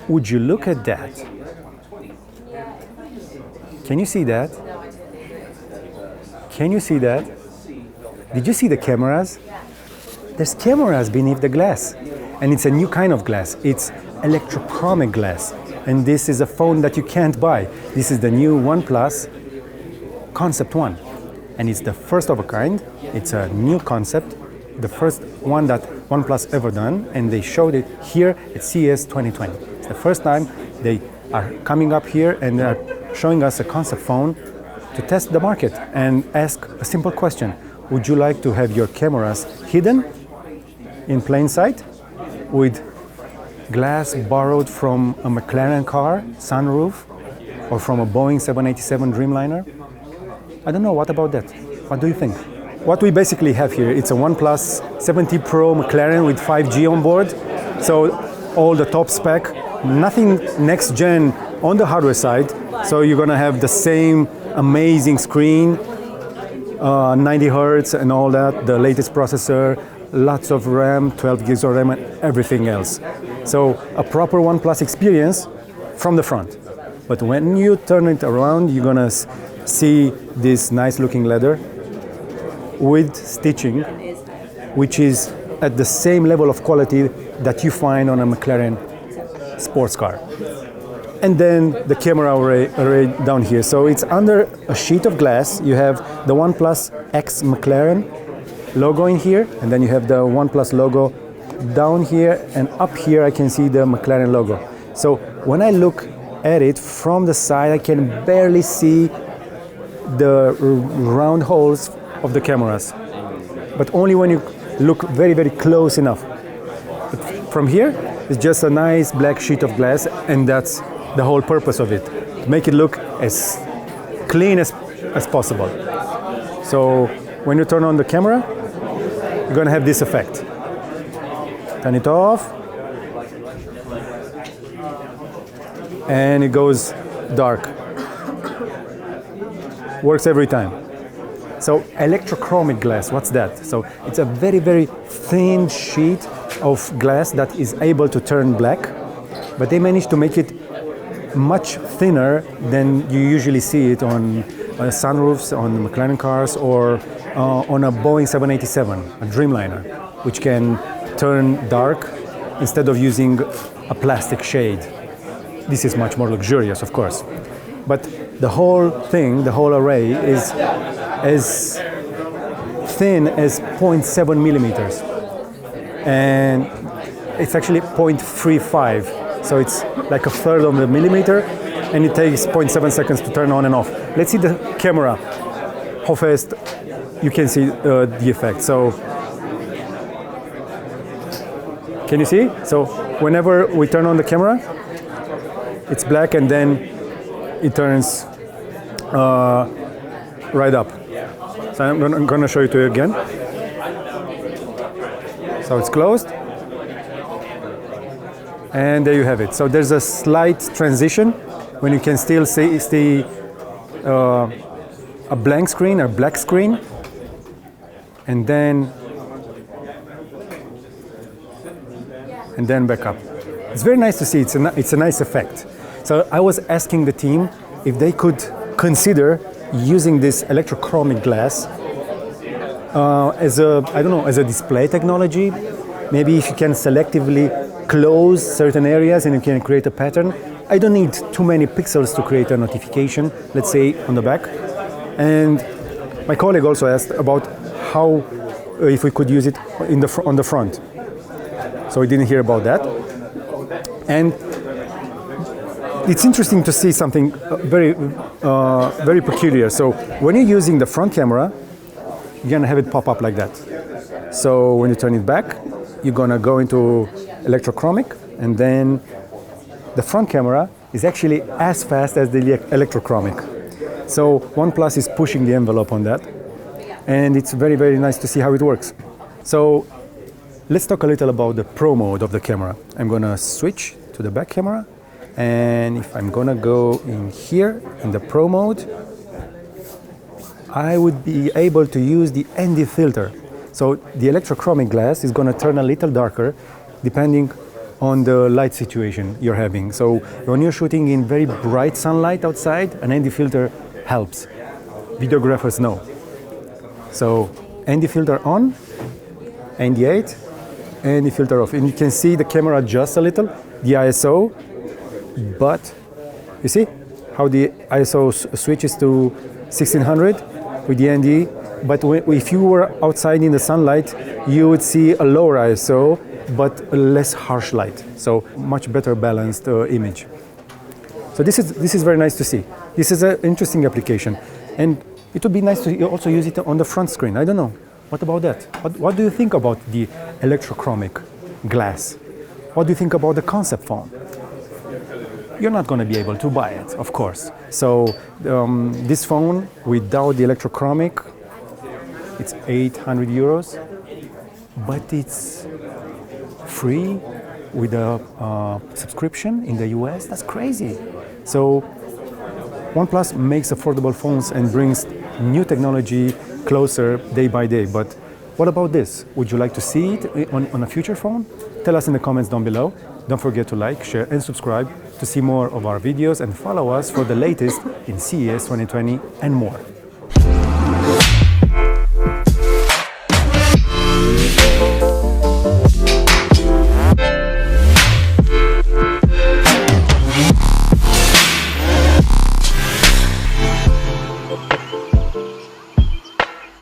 Would you look at that? Can you see that? Can you see that? Did you see the cameras? There's cameras beneath the glass. And it's a new kind of glass. It's electrochromic glass. And this is a phone that you can't buy. This is the new Oneplus Concept One. And it's the first of a kind. It's a new concept, the first one that OnePlus ever done, and they showed it here at CES 2020. It's the first time they are coming up here and they are showing us a concept phone to test the market and ask a simple question. Would you like to have your cameras hidden in plain sight with glass borrowed from a McLaren car, sunroof, or from a Boeing 787 Dreamliner? I don't know, what about that? What do you think? What we basically have here, it's a OnePlus 70 Pro McLaren with 5G on board. So all the top spec, nothing next gen on the hardware side. So you're gonna have the same amazing screen, 90 Hertz and all that, the latest processor, lots of RAM, 12 gigs of RAM and everything else. So a proper OnePlus experience from the front. But when you turn it around, you're gonna see this nice looking leather with stitching, which is at the same level of quality that you find on a McLaren sports car. And then the camera array down here. So it's under a sheet of glass. You have the OnePlus X McLaren logo in here, and then you have the OnePlus logo down here, and up here I can see the McLaren logo. So when I look at it from the side, I can barely see the round holes of the cameras, but only when you look very, very close enough. But from here, it's just a nice black sheet of glass, and that's the whole purpose of it, to make it look as clean as possible. So when you turn on the camera, you're gonna have this effect. Turn it off, and it goes dark. Works every time. So electrochromic glass, what's that? So it's a very, very thin sheet of glass that is able to turn black, but they managed to make it much thinner than you usually see it on sunroofs, on McLaren cars, or on a Boeing 787, a Dreamliner, which can turn dark instead of using a plastic shade. This is much more luxurious, of course. But the whole thing, the whole array is as thin as 0.7 millimeters. And it's actually 0.35. So it's like a third of a millimeter, and it takes 0.7 seconds to turn on and off. Let's see the camera, how fast you can see the effect. So, can you see? So whenever we turn on the camera, it's black, and then it turns right up. So I'm going to show it to you again. So it's closed. And there you have it. So there's a slight transition when you can still see a blank screen or black screen. And then back up. It's very nice to see. It's a nice effect. So I was asking the team if they could consider using this electrochromic glass as a display technology. Maybe if you can selectively close certain areas and you can create a pattern. I don't need too many pixels to create a notification, let's say on the back. And my colleague also asked about how, if we could use it on the front. So we didn't hear about that. And it's interesting to see something very peculiar. So when you're using the front camera, you're gonna have it pop up like that. So when you turn it back, you're gonna go into electrochromic, and then the front camera is actually as fast as the electrochromic. So OnePlus is pushing the envelope on that, and it's very, very nice to see how it works. So let's talk a little about the Pro mode of the camera. I'm gonna switch to the back camera, and if I'm gonna go in here in the Pro mode, I would be able to use the ND filter. So the electrochromic glass is gonna turn a little darker depending on the light situation you're having. So when you're shooting in very bright sunlight outside, an ND filter helps. Videographers know. So ND filter on, ND8, ND filter off. And you can see the camera adjusts a little, the ISO, but you see how the ISO switches to 1600 with the ND. But if you were outside in the sunlight, you would see a lower ISO, but a less harsh light. So much better balanced image. So this is very nice to see. This is an interesting application. And it would be nice to also use it on the front screen. I don't know. What about that? What do you think about the electrochromic glass? What do you think about the concept phone? You're not going to be able to buy it, of course. So this phone without the electrochromic, it's 800 euros, but it's free with a subscription in the US. That's crazy. So Oneplus makes affordable phones and brings new technology closer day by day. But what about this? Would you like to see it on a future phone? Tell us in the comments down below. Don't forget to like, share, and subscribe to see more of our videos, and follow us for the latest in CES 2020 and more.